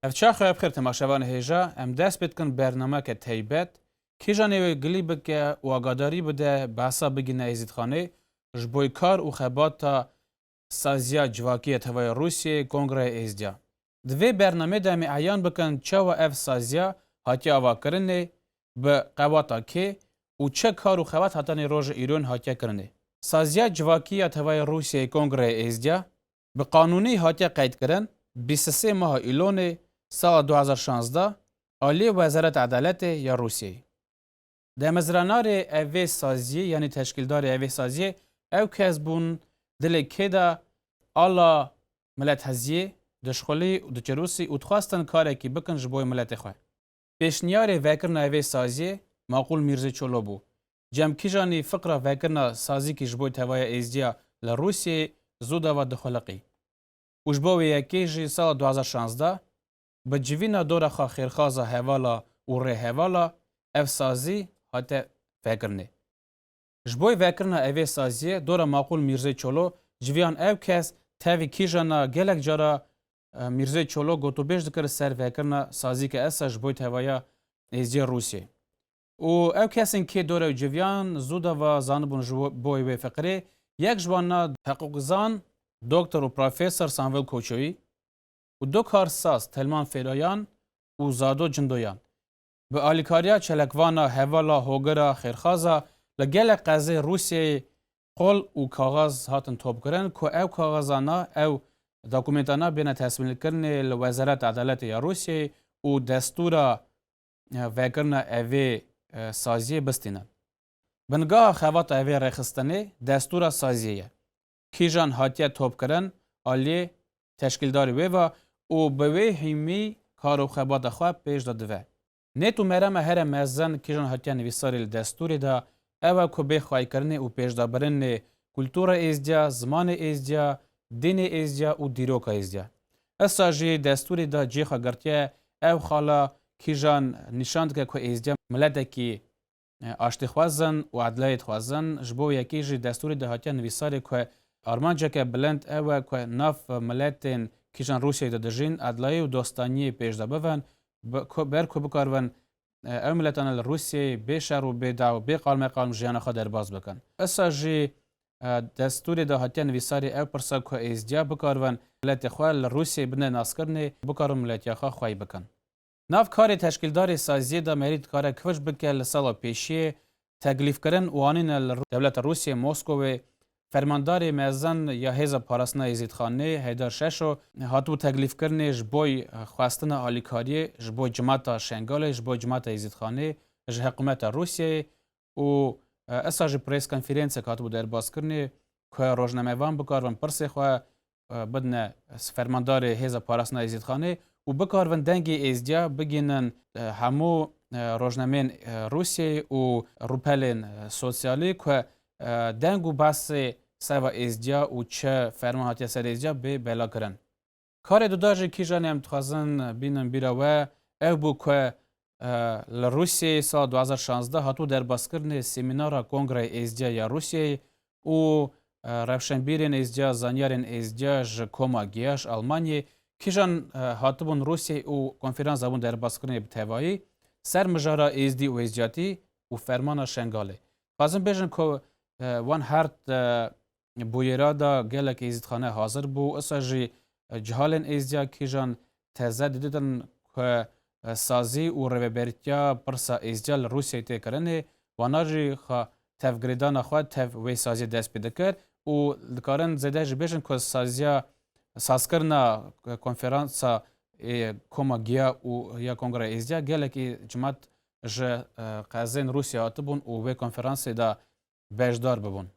افچاخ بخیر تماشاوان هیجا ام دست بتکن برنامه که تیبت کیجانه و گلی بکه و آگاداری بده بحثا بگینه ایزید خانه جبوی کار و خبات تا سازیا جواکیت هوای روسیه کنگره ایزدیا. دوی برنامه دمی عیان بکن چه و اف سازیا هاتی آوا کرنه به قواتا که و چه کار و خبات هاتانی روژ ایران هاتی کرنه. سازیا جواکیت هوای روسیه کنگره ایزدیا به قانونی هاتی قید کرن 23 ماه ایلون سال 2016 عالی وزارت عدالت یا روسیه. در مزرانار اوی سازی یعنی تشکیلدار اوی سازی او کس بون دل که دا آلا ملت هزیه دشخولی و دچروسی و تخواستن کاره که بکن جبوی ملت خواه. پیشنیار وکرن اوی سازی معقول میرزی چولو بو. جمع کیجانی فقره وکرن سازی که جبوی توای ایزدیا لروسیه زودا و دخلقی. و جبوی یکیجی سال 2016 به جوینا دور خا خیرخوازا هوالا و ره هوالا اف سازی هاته فکرنه. جبوی فکرنا اوی سازی دور معقول میرزی چولو جویان او کس تاوی کیجانا گلک جارا میرزی چولو گوتو بیش دکر سر فکرنا سازی که اسا جبوی توایا ایزی روسیه. و او کسین که دور جویان زودا و زانبون جبوی وی فقره یک جوانا حقوق زان دکتر و پروفیسور سامویل کوچوی و دو کارساز تلمان فیلایان و زادو جندویان. به آلیکاریا چلکوانا هوالا هوگرا خیرخازا لگل قضی روسیه قول و کاغذ هاتن توب کرن که او کاغذانا او داکومنتانا بین تصمیل کرن لوزارت عدالت یا روسیه و دستورا وکرن اوی سازیه بستینن. بنگاه خوات اوی رخستنه دستورا سازیه. کیجان هاتیه توب کرن آلی تشکیلداری وی و به وی همی کارو خبات خواه پیش داده. نیتو مرم هر مزن کیجان هاتیه نویساری دستوری دا اوه که بخواهی کرنه و پیش دابرن کلتور ایزدیا، زمان ایزدیا، دین ایزدیا و دیروک ایزدیا. اساجی دستوری دا جیخا گرتیه او خالا کیجان نشاند که ایزدیا ملده که آشتی و عدلیت خوازن جبو یکیجی دستوری دا هاتیه نویساری که آرمانجا که بلند اوه که ناف ملتین کیجان روسیه دا دجین عدلی و دوستانی پیش دابون بر که بکارون او ملتان روسیه بیشر و بیدعو بی قالم جیان خود در باز بکن. اساجی دستوری دا هاتیه نویساری او پرسا که ایزدیا بکارون ملت خواه روسیه بنه ناس کرنه بکارون ملت خواه خواهی بکن. ناف کار تشکیلدار سازی دا مرید کار کوش بکه لسال پیشی تکلیف کرن وانین دولت روسیه موسکو فرماندار مزن یا هیزا پاراسنا ایزیدخانه هیدار ششو هاتو تکلیف کرنه جبوی خواستن آلیکاری جبوی جماعت شنگال جبوی جماعت ایزیدخانه جه حکومت روسیه و اساج پریس کنفرانس که هاتو در باز کرنه که روزنامه وان بکارون پرسه خواه بدن فرماندار هیزا پاراسنا ایزیدخانه و بکارون دنگی ایزدیا بگینن همو روزنامه روسیه و روپلین سوسیالی که دنگو بس سوا ایزدیا و چه فرمان هاتیه سر ایزدیا به بلا کرن. کار دو داجه کیجانی هم تخوازن بینن بیره و او بو که لروسیه سال 2016 هاتو در باز کرن سیمینارا کنگره ایزدیا یا روسیه و روشنبیرین ایزدیا زانیارین ایزدیا ج کوما گیاش آلمانی کیجان هاتو بون روسیه و کنفرانس بون در باز کرن بتوایی سر مجارا ایزدی و ایزدیاتی و فرمان شنگاله. خوازن بیشن که وان هرد بویرا دا گلک ایزدخانه حاضر بو اساجی جهالن ایزدیا کیجان تزد دیدن که سازی و رویبرتیا پرسا ایزدیا لروسیه تی کرنه واناجی خواه تفگریدان خواه تف وی سازی دست پیده کرد و دکارن زده جی بیشن که سازیا سازکرنا کنفرانسا کوما گیا و یا کنگره ایزدیا گلک جماعت جه قازین روسیه آتبون و وی کنفرانسی دا بجدار ببون.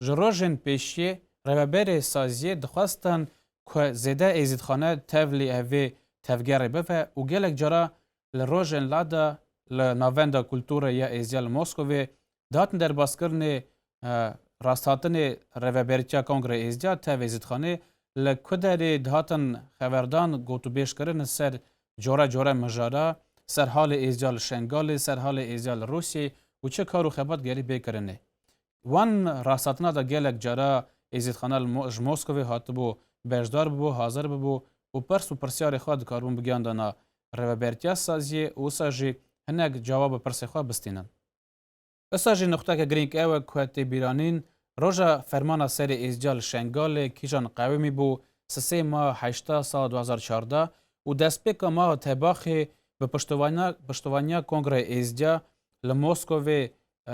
جروجن پیشی روابر سازی دخواستن که زده ایزیدخانه تفلی اوی تفگیری بفه و گلک جرا لروجن لادا لناوندا کلتور یا ایزیال موسکوی داتن در باسکرن راستاتن روابرتیا کنگره ایزدیا تف ایزیدخانه لکدر دهاتن خبردان گوتو بیش کرن سر جورا مجارا سر حال ایزیال شنگال سر حال ایزیال روسی و چه کارو خبات گری بکرنه. وان راستاتنا دا گلک جارا ایزیدخانه موسکوی هاتبو بجدار ببو حاضر ببو و پرس و پرسیار خوا دکاربون بگیاندانا روبرتیا سازیه و ساجی هنگ جواب پرس خوا بستینن. ساجی نقطه که گرینگ اوه که بیرانین روژا فرمان سر ازجال شنگال کیجان قومی بو 3 ماه 8 سال 2014 و دست پیک ماه تباخی به پشتوانیا کنگره ازجا لموسکوی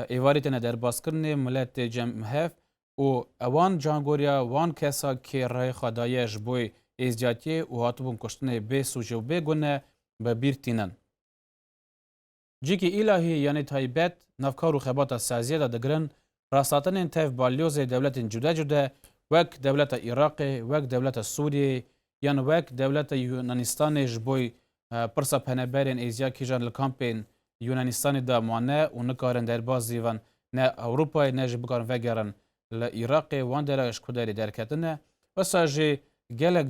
ایواریتن در باسکرن ملت جمهف و اوان جانگوریا وان کسا که رای خدایش بوی ازجاتی و هاتبون کشتنه به سوچه و بگونه به بیرتینن. جیکی الهی یعنی تایبت نفکار و خبات سازیه دا دگرن راستاتن تف بالیوز دولت جدا وک دولت عراق وک دولت سوریه یعنی وک دولت یونانستان جبوی پرسا پنبرین ایزیا کیجان لکامپین یونانستان دا مانه و نکارن در بازی ون نه اوروپای نه جبکارن وگرن لعراق وان در اشکوداری درکتنه و ساجی گلک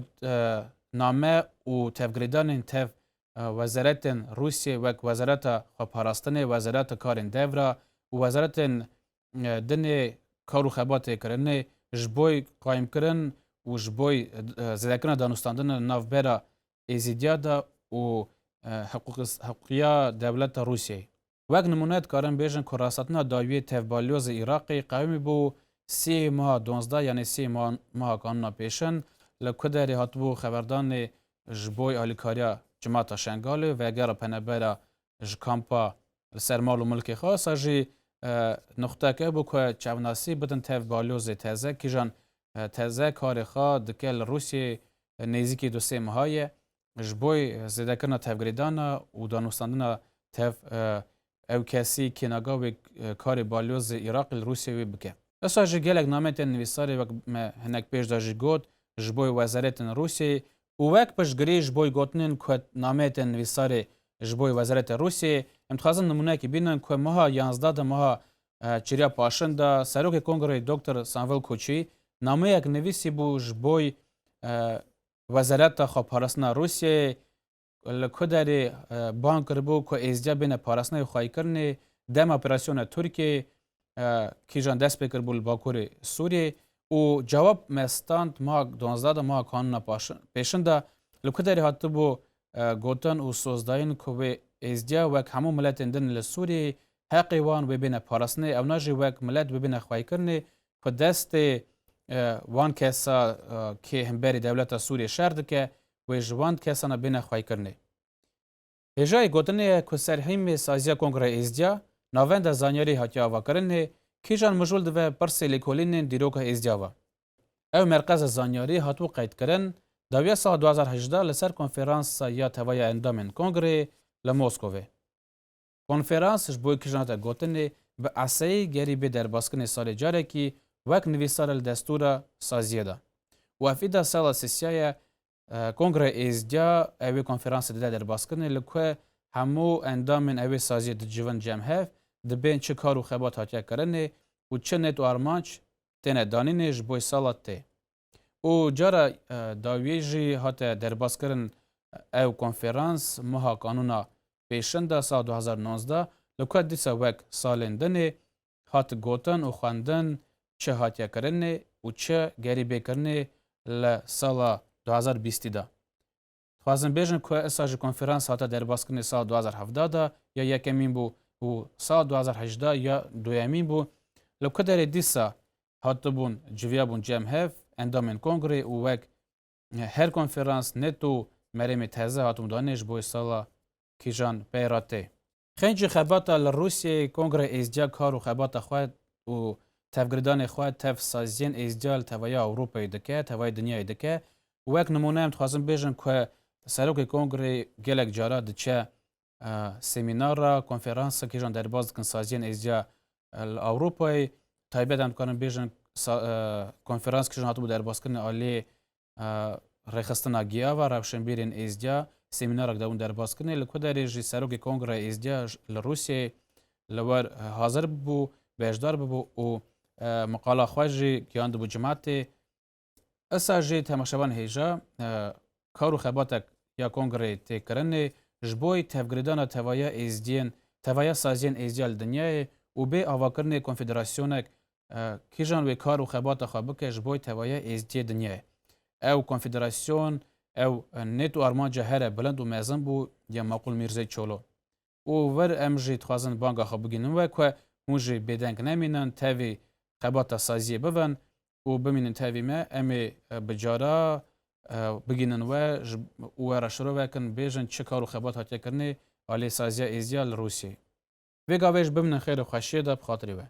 نامه و تفگریدان تف وزارت روسیه وک وزارت خواپاراستن وزارت کارن دورا و وزارت دن کارو خبات کرنه جبوی قایم کرن و جبوی زدکن دانستاندن نافبرا ایزیدیا دا و حقوقیا دولت روسیه. وک نمونت کارن بیشن که راستنا داوی تفبالیوز عراقی قومی بو 3 ماه 12 یعنی 3 ماه کانونا پیشن لکدری هاتبو خبردان جبوی آلیکاریا جماعت شنگاله و اگر پنبرا جکامپا سرمال و ملک خاص جی نقطه که بو که چوناسی بدن تفبالیوز تازه کیجان تازه کار خواه دکل روسیه نیزیکی 2 ماهایه جبوی زده کرنا تفگریدانا و دانستاندنا تف او کسی که نگاه کار بالیوز عراق روسیه بکه. اصلا جی گلک نامت نویساری وک هنک پیش دا جی گوت جبوی وزارت روسیه و وک پشگری جبوی گوتنین که نامت نویساری جبوی وزارت روسیه امتخازن نمونه که بینن که ماها 11 ماها چریا پاشن دا سروک کنگره دکتر ساموئل کوچی نامه یک نویسی بو جبوی وزارت خواپاراستن روسیه لکدری بان کربو که ازدیا بین پاراستن خواهی کرنه دم اپراسیون ترکیه کیجان دست بکر بول باکور سوریه و جواب مستاند ما 12 ماه کانونا پیشنده لکدری حتی بو گوتن و سوزداین که به ازدیا وک همو ملت اندن لسوریه حقی وان ببین پاراستن او ناجی وک ملت ببین خواهی کرنه که دست وان کسا که هم بری دولت سوریه شرد که و جوان کسا نبین خواهی کرنه. هجای گوتنه که سرحیم سازیا کنگره ازدیا ناوند زانیاری حتی آوا کرنه کیجان مجول دوه پرسی لیکولین دیروک ازدیا و. او مرکز زانیاری حتو قید کرن داویه سال 2018 لسر کنفرانس یا توای اندامن کنگره لموسکوه. کنفرانس جبوی کیجانتا گوتنه به اصایی گری به در باسکن سال جاره کی وک نویسار الدستور سازیه دا. و افیدا سال سیسیای کنگره ازدیا اوی کنفرانس ده در باسکن لکه همو اندامن اوی سازیه ده جوان جمعه ده بین چه کار و خبات حتیا کرنه و چه نت و ارمانچ تینه دانینه جبوی سالات ته. و جارا داویجی حتی در باسکرن او کنفرانس مها قانونا پیشنده سال 2019 لکه دیسا وک سالندنه حت گوتن و خواندن چه حتیا کرنه و چه گری بکرنه لسال 2020 دا. خوازم بیشن که اساج کنفرانس حتی در باسکرن سال 2017 دا یا یکمین بو و سال 2018 یا دویمین بو لکه در دیسا حتی بون جویا بون جمعه اندامن کنگره و وک هر کنفرانس نتو مریم تازه حتم دانش بوی سالا کیجان پیراته. خنج خباتا لروسیه کنگره ازدیا کار و خباتا خواهد و تفگردان خواهد تف سازین ازدیال تویا اوروپای دکه توای دنیای دکه و وک نمونه هم تخواستم بیشن که سروک کنگره گلک جارا دچه سمینار را کنفرانس کیجان در باز کن سازین ازدیا اوروپای تایبت هم کنم بیشن کنفرانس کیجان حتم در باز کن آلی رخصتنا گیا و روشنبیرین ازدیا سمینار که در باز کنه لکه در جی سروک کنگره ازدیا لروسیه لور حاضر بو بهشدار بو و مقاله خواجی که آنده بو جماعت اسا جی تماشابان هیجا کارو خباتک یا کنگره تکرنه جبوی تفگریدان توایا ازدین توایا سازین ازدیال دنیای و به آواکرن کنفدراسیونک کیجان و کارو خبات خوابه که جبوی توایا ازدی دنیای او کنفدراسیون او نت و ارمانجا هره بلند و مزن بو یا مقول میرزه چولو و ور ام جی تخوازن بانگا خو بگینن و که موجی بدنگ نمینن تاوی خباتا سازیه بون و بمینن تاوی ما امی بجارا بگینن و رشرو وکن بیجن چه کارو خبات هاتیا کرنه آلی سازیا ایزیا لروسیه. وی گاویش بمنن خیر و خوشیه دا بخاطری و.